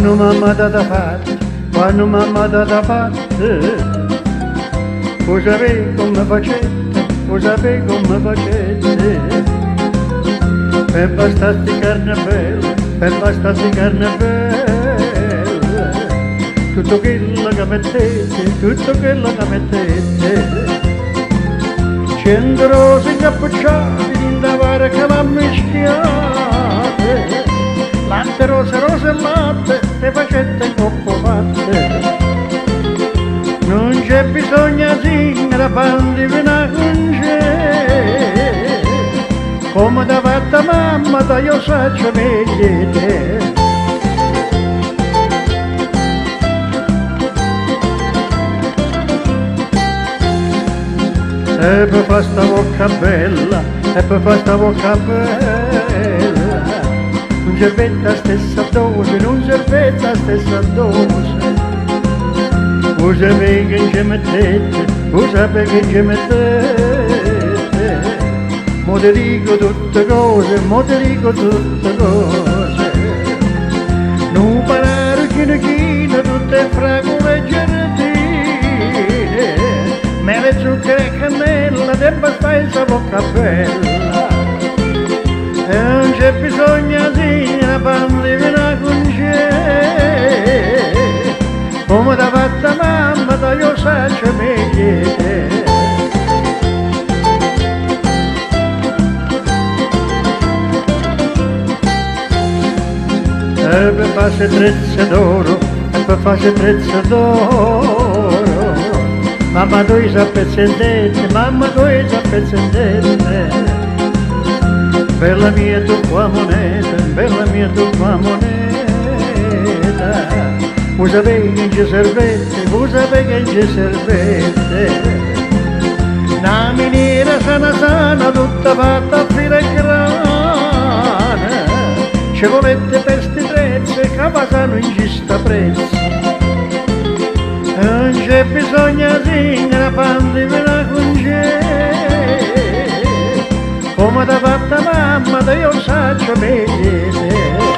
quando mamma da fare, quando mamma da fare, lo sapevi come facette, lo sapevi come facette, per bastarti carne bella, per bastarti carne bella, tutto quello che mettete, tutto quello che mettete, 100 rose incappucciate in davare che la mischiate, latte, rose, rose e latte, te facette troppo fatte. Non c'è bisogno di bandi fino con c'è, come da fatta mamma, da io saccio meglio te. E per fare sta bocca bella, e per fare sta bocca bella, non serve la stessa dose, non serve la stessa dose. Voi sapete che ci mettete, voi sapete che ci mettete, mo ti dico tutte cose, mo ti dico tutte cose. Non parare chino, tutte fragole e gelatine, mele, zucchero e cannella, te bastai sta bocca bella. E non c'è bisogno di una pandemia con c'è, come da fatta mamma, da io saccio meglio te. E per farsi trezze d'oro, e per farsi trezze d'oro, mamma tu sei pezzendette, mamma tu sei pezzendette. Bella mia tu qua moneta, bella mia tu qua moneta, voi sapete che ci servette, voi sapete che ci servette. Una miniera sana sana, tutta fatta a filigrana, ci volete per sti prezzi, che passano in gista prezzi. Non c'è bisogno di una pandemia con c'è, come da fatta mamma, da io saccio meglio te.